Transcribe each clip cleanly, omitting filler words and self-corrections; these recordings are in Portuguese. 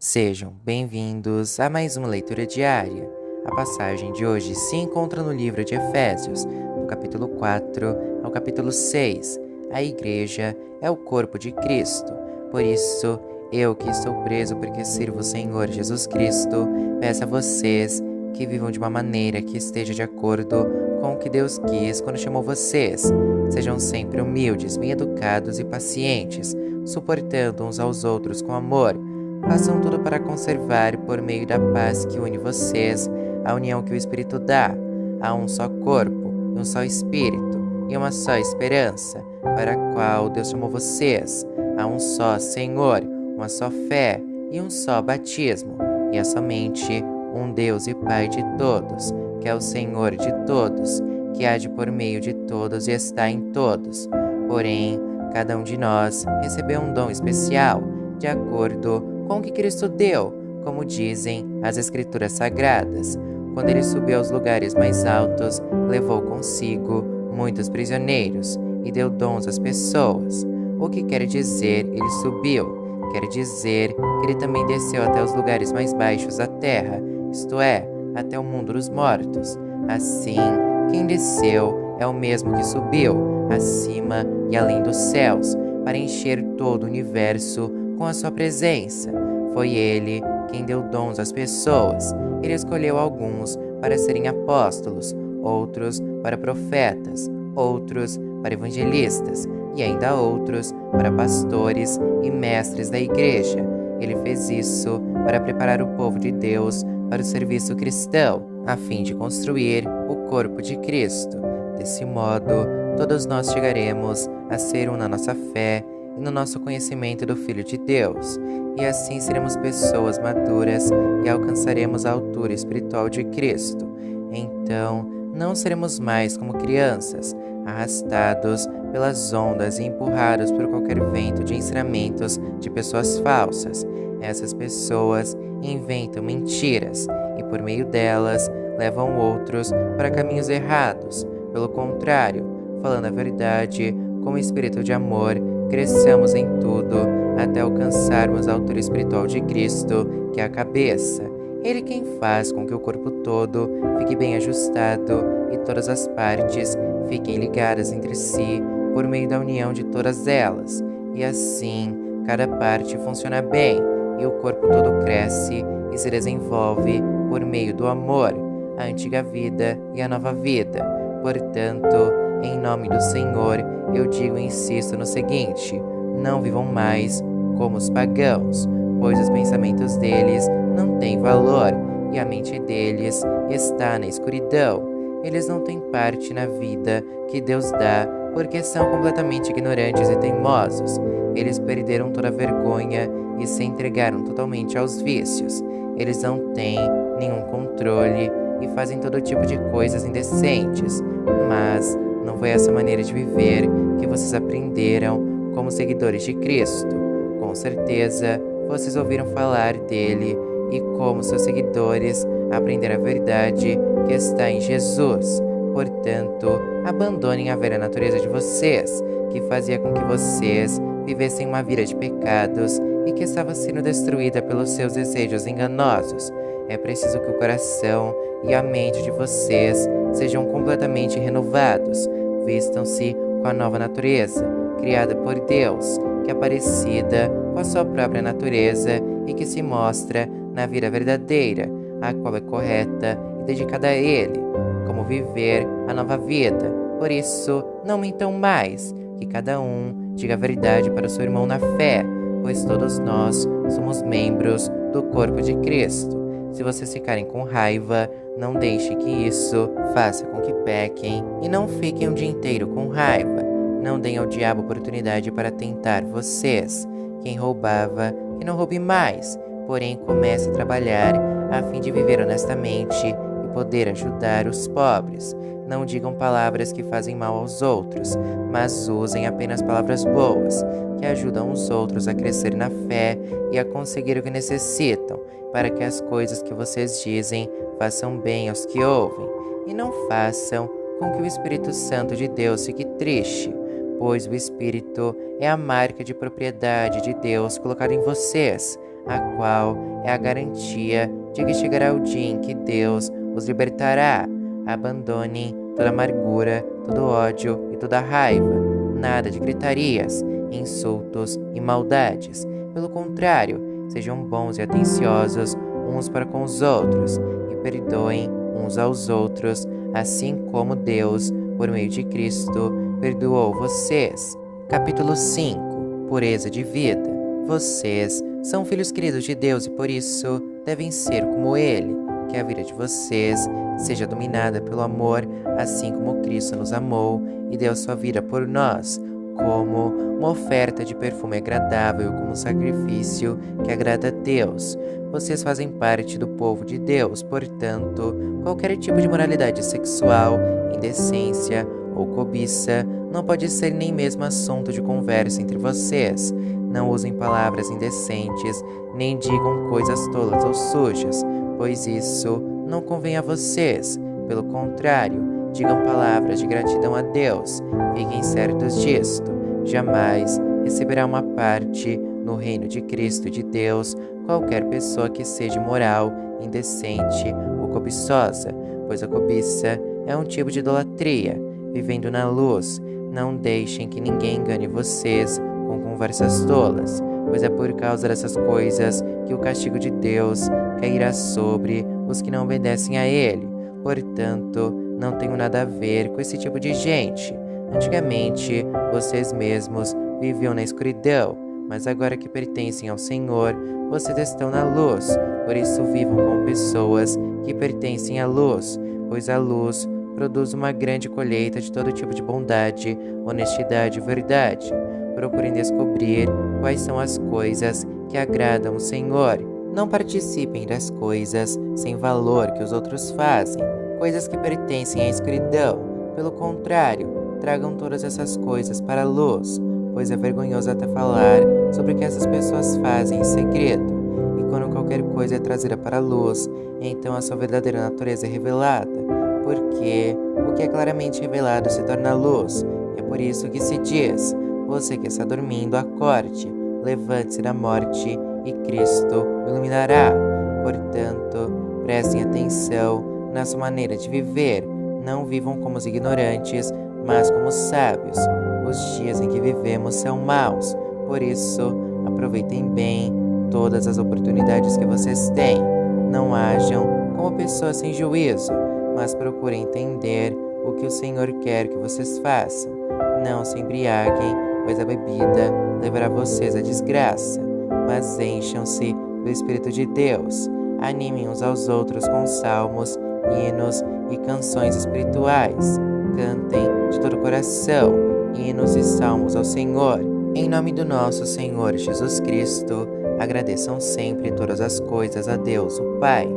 Sejam bem-vindos a mais uma leitura diária. A passagem de hoje se encontra no livro de Efésios, do capítulo 4 ao capítulo 6. A igreja é o corpo de Cristo. Por isso, eu que estou preso porque sirvo o Senhor Jesus Cristo, peço a vocês que vivam de uma maneira que esteja de acordo com o que Deus quis quando chamou vocês. Sejam sempre humildes, bem educados e pacientes, suportando uns aos outros com amor. Façam tudo para conservar, por meio da paz que une vocês, a união que o Espírito dá. Há um só corpo, e um só Espírito, e uma só esperança, para a qual Deus chamou vocês. Há um só Senhor, uma só fé, e um só batismo. E há somente um Deus e Pai de todos, que é o Senhor de todos, que age por meio de todos e está em todos. Porém, cada um de nós recebeu um dom especial, de acordo com o que Cristo deu, como dizem as Escrituras Sagradas. Quando ele subiu aos lugares mais altos, levou consigo muitos prisioneiros e deu dons às pessoas. O que quer dizer ele subiu? Quer dizer que ele também desceu até os lugares mais baixos da terra, isto é, até o mundo dos mortos. Assim, quem desceu é o mesmo que subiu, acima e além dos céus, para encher todo o universo com a sua presença. Foi ele quem deu dons às pessoas. Ele escolheu alguns para serem apóstolos, outros para profetas, outros para evangelistas e ainda outros para pastores e mestres da igreja. Ele fez isso para preparar o povo de Deus para o serviço cristão, a fim de construir o corpo de Cristo. Desse modo, todos nós chegaremos a ser um na nossa fé e no nosso conhecimento do Filho de Deus, e assim seremos pessoas maduras e alcançaremos a altura espiritual de Cristo. Então, não seremos mais como crianças, arrastados pelas ondas e empurrados por qualquer vento de ensinamentos de pessoas falsas. Essas pessoas inventam mentiras e, por meio delas, levam outros para caminhos errados. Pelo contrário, falando a verdade, com o espírito de amor, cresçamos em tudo até alcançarmos a altura espiritual de Cristo, que é a cabeça. Ele quem faz com que o corpo todo fique bem ajustado e todas as partes fiquem ligadas entre si por meio da união de todas elas. E assim, cada parte funciona bem e o corpo todo cresce e se desenvolve por meio do amor, a antiga vida e a nova vida. Portanto, em nome do Senhor, eu digo e insisto no seguinte: não vivam mais como os pagãos, pois os pensamentos deles não têm valor e a mente deles está na escuridão. Eles não têm parte na vida que Deus dá porque são completamente ignorantes e teimosos. Eles perderam toda a vergonha e se entregaram totalmente aos vícios. Eles não têm nenhum controle e fazem todo tipo de coisas indecentes, mas não foi essa maneira de viver que vocês aprenderam como seguidores de Cristo. Com certeza, vocês ouviram falar dele e, como seus seguidores, aprenderam a verdade que está em Jesus. Portanto, abandonem a velha natureza de vocês, que fazia com que vocês vivessem uma vida de pecados e que estava sendo destruída pelos seus desejos enganosos. É preciso que o coração e a mente de vocês sejam completamente renovados. Vistam-se com a nova natureza, criada por Deus, que é parecida com a sua própria natureza e que se mostra na vida verdadeira, a qual é correta e dedicada a Ele. Como viver a nova vida. Por isso, não mentam mais, que cada um diga a verdade para o seu irmão na fé, pois todos nós somos membros do corpo de Cristo. Se vocês ficarem com raiva, não deixe que isso faça com que pequem e não fiquem o dia inteiro com raiva. Não deem ao diabo oportunidade para tentar vocês. Quem roubava, que não roube mais, porém comece a trabalhar a fim de viver honestamente e poder ajudar os pobres. Não digam palavras que fazem mal aos outros, mas usem apenas palavras boas, que ajudam os outros a crescer na fé e a conseguir o que necessitam, para que as coisas que vocês dizem façam bem aos que ouvem, e não façam com que o Espírito Santo de Deus fique triste, pois o Espírito é a marca de propriedade de Deus colocada em vocês, a qual é a garantia de que chegará o dia em que Deus os libertará. Abandonem toda amargura, todo ódio e toda raiva. Nada de gritarias, insultos e maldades. Pelo contrário, sejam bons e atenciosos uns para com os outros e perdoem uns aos outros, assim como Deus, por meio de Cristo, perdoou vocês. Capítulo 5. Pureza de vida. Vocês são filhos queridos de Deus e por isso devem ser como Ele. Que a vida de vocês seja dominada pelo amor, assim como Cristo nos amou e deu sua vida por nós, como uma oferta de perfume agradável, como um sacrifício que agrada a Deus. Vocês fazem parte do povo de Deus, portanto, qualquer tipo de moralidade sexual, indecência ou cobiça não pode ser nem mesmo assunto de conversa entre vocês. Não usem palavras indecentes, nem digam coisas tolas ou sujas, pois isso não convém a vocês. Pelo contrário, digam palavras de gratidão a Deus. Fiquem certos disto. Jamais receberá uma parte no reino de Cristo e de Deus qualquer pessoa que seja imoral, indecente ou cobiçosa, pois a cobiça é um tipo de idolatria. Vivendo na luz, não deixem que ninguém engane vocês com conversas tolas, pois é por causa dessas coisas que o castigo de Deus cairá sobre os que não obedecem a Ele. Portanto, não tenho nada a ver com esse tipo de gente. Antigamente, vocês mesmos viviam na escuridão, mas agora que pertencem ao Senhor, vocês estão na luz. Por isso, vivam como pessoas que pertencem à luz, pois a luz produz uma grande colheita de todo tipo de bondade, honestidade e verdade. Procurem descobrir quais são as coisas que agradam o Senhor. Não participem das coisas sem valor que os outros fazem, coisas que pertencem à escuridão. Pelo contrário, tragam todas essas coisas para a luz, pois é vergonhoso até falar sobre o que essas pessoas fazem em segredo. E quando qualquer coisa é trazida para a luz, então a sua verdadeira natureza é revelada, porque o que é claramente revelado se torna luz. É por isso que se diz: você que está dormindo, acorde, levante-se da morte e Cristo o iluminará. Portanto, prestem atenção na sua maneira de viver. Não vivam como os ignorantes, mas como os sábios. Os dias em que vivemos são maus, por isso aproveitem bem todas as oportunidades que vocês têm. Não hajam como pessoas sem juízo, mas procurem entender o que o Senhor quer que vocês façam. Não se embriaguem, pois a bebida levará vocês à desgraça, mas encham-se do Espírito de Deus. Animem uns aos outros com salmos, hinos e canções espirituais. Cantem de todo o coração hinos e salmos ao Senhor. Em nome do nosso Senhor Jesus Cristo, agradeçam sempre todas as coisas a Deus, o Pai.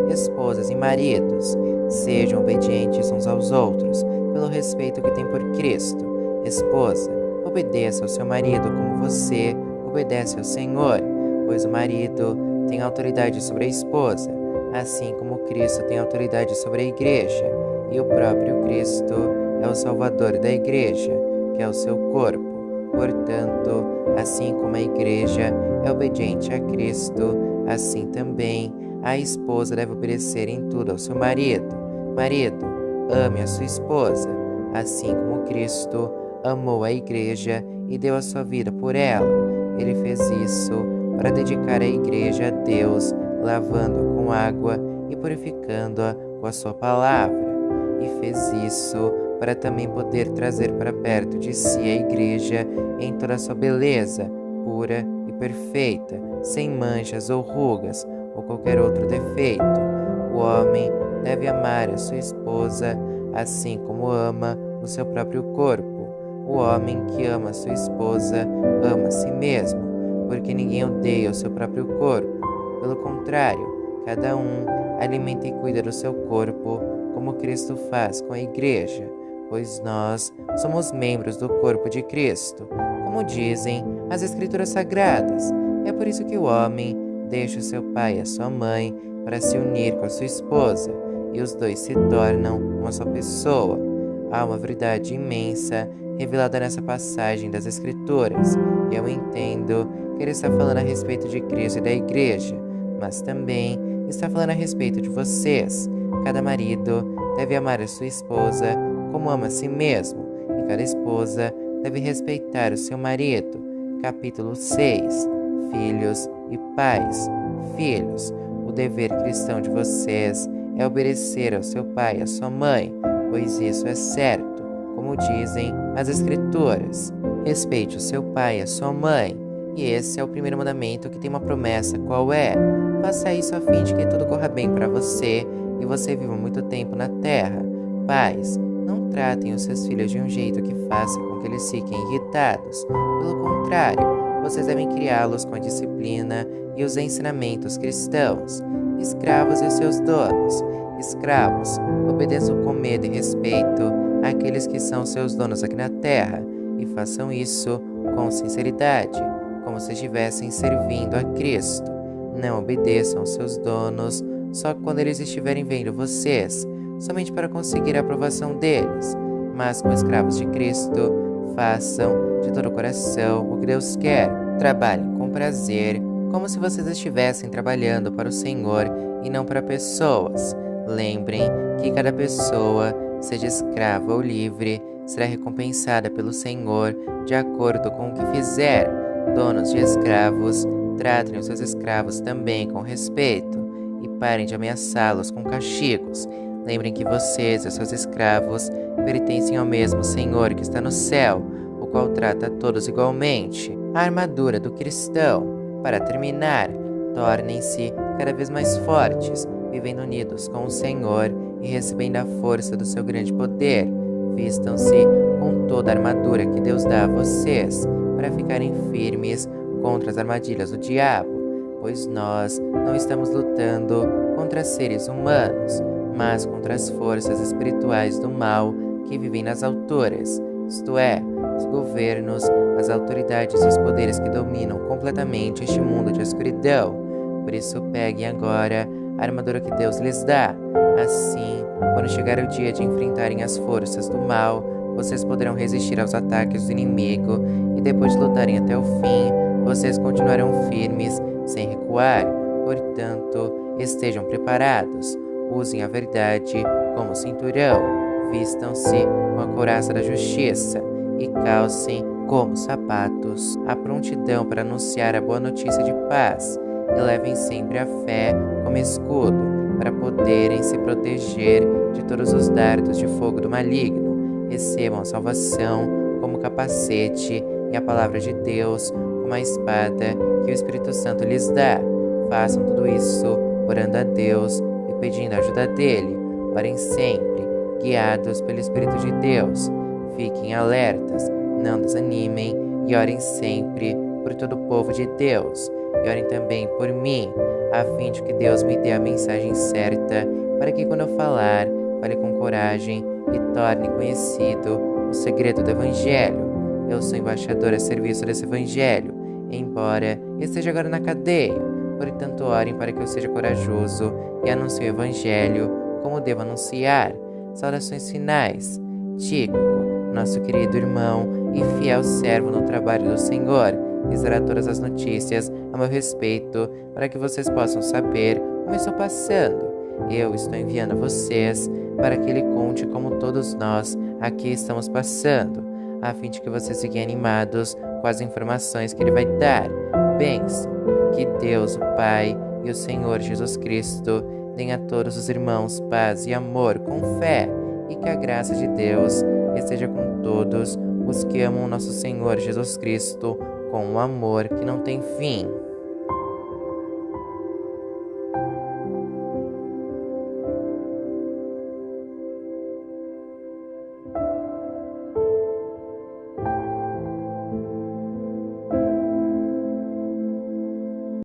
Esposas e maridos, sejam obedientes uns aos outros, pelo respeito que têm por Cristo. Esposa, obedeça ao seu marido como você obedece ao Senhor, pois o marido tem autoridade sobre a esposa, assim como Cristo tem autoridade sobre a igreja, e o próprio Cristo é o Salvador da igreja, que é o seu corpo. Portanto, assim como a igreja é obediente a Cristo, assim também a esposa deve obedecer em tudo ao seu marido. Marido, ame a sua esposa, assim como Cristo amou a igreja e deu a sua vida por ela. Ele fez isso para dedicar a igreja a Deus, lavando-a com água e purificando-a com a sua palavra. E fez isso para também poder trazer para perto de si a igreja em toda a sua beleza, pura e perfeita, sem manchas ou rugas ou qualquer outro defeito. O homem deve amar a sua esposa assim como ama o seu próprio corpo. O homem que ama a sua esposa ama a si mesmo, porque ninguém odeia o seu próprio corpo. Pelo contrário, cada um alimenta e cuida do seu corpo, como Cristo faz com a igreja, pois nós somos membros do corpo de Cristo, como dizem as Escrituras Sagradas. É por isso que o homem deixa o seu pai e a sua mãe para se unir com a sua esposa, e os dois se tornam uma só pessoa. Há uma verdade imensa revelada nessa passagem das Escrituras, e eu entendo que ele está falando a respeito de Cristo e da igreja, mas também está falando a respeito de vocês. Cada marido deve amar a sua esposa como ama a si mesmo, e cada esposa deve respeitar o seu marido. Capítulo 6. Filhos e pais. Filhos, o dever cristão de vocês é obedecer ao seu pai e à sua mãe, pois isso é certo, como dizem as Escrituras. Respeite o seu pai e a sua mãe. E esse é o primeiro mandamento que tem uma promessa, qual é? Faça isso a fim de que tudo corra bem para você e você viva muito tempo na terra. Pais, não tratem os seus filhos de um jeito que faça com que eles fiquem irritados. Pelo contrário, vocês devem criá-los com a disciplina e os ensinamentos cristãos. Escravos e seus donos. Escravos, obedeçam com medo e respeito àqueles que são seus donos aqui na terra, e façam isso com sinceridade, como se estivessem servindo a Cristo. Não obedeçam aos seus donos só quando eles estiverem vendo vocês, somente para conseguir a aprovação deles, mas como escravos de Cristo, façam de todo o coração o que Deus quer. Trabalhem com prazer, como se vocês estivessem trabalhando para o Senhor e não para pessoas. Lembrem que cada pessoa, seja escrava ou livre, será recompensada pelo Senhor de acordo com o que fizer. Donos de escravos, tratem os seus escravos também com respeito e parem de ameaçá-los com castigos. Lembrem que vocês e os seus escravos pertencem ao mesmo Senhor que está no céu, o qual trata a todos igualmente. A armadura do cristão. Para terminar, tornem-se cada vez mais fortes, vivendo unidos com o Senhor e recebendo a força do seu grande poder. Vistam-se com toda a armadura que Deus dá a vocês, para ficarem firmes contra as armadilhas do diabo, pois nós não estamos lutando contra seres humanos, mas contra as forças espirituais do mal que vivem nas alturas, isto é, os governos, as autoridades e os poderes que dominam completamente este mundo de escuridão. Por isso peguem agora a armadura que Deus lhes dá. Assim, quando chegar o dia de enfrentarem as forças do mal, vocês poderão resistir aos ataques do inimigo, e depois de lutarem até o fim, vocês continuarão firmes, sem recuar. Portanto, estejam preparados. Usem a verdade como cinturão, vistam-se com a couraça da justiça e calcem como sapatos a prontidão para anunciar a boa notícia de paz, e levem sempre a fé como escudo para poderem se proteger de todos os dardos de fogo do maligno. Recebam a salvação como capacete e a palavra de Deus como a espada que o Espírito Santo lhes dá. Façam tudo isso orando a Deus e pedindo a ajuda dele. Orem sempre, guiados pelo Espírito de Deus. Fiquem alertas, não desanimem e orem sempre por todo o povo de Deus. E orem também por mim, a fim de que Deus me dê a mensagem certa, para que quando eu falar, fale com coragem e torne conhecido o segredo do Evangelho. Eu sou embaixador a serviço desse Evangelho, embora esteja agora na cadeia. Portanto, orem para que eu seja corajoso e anuncie o Evangelho como devo anunciar. Saudações finais. Tíquico, nosso querido irmão e fiel servo no trabalho do Senhor, lhes dará todas as notícias a meu respeito, para que vocês possam saber como estou passando. Eu estou enviando a vocês para que ele conte como todos nós aqui estamos passando, a fim de que vocês fiquem animados com as informações que ele vai dar. Bênção, que Deus, o Pai e o Senhor Jesus Cristo deem a todos os irmãos paz e amor com fé, e que a graça de Deus esteja com todos os que amam nosso Senhor Jesus Cristo com um amor que não tem fim.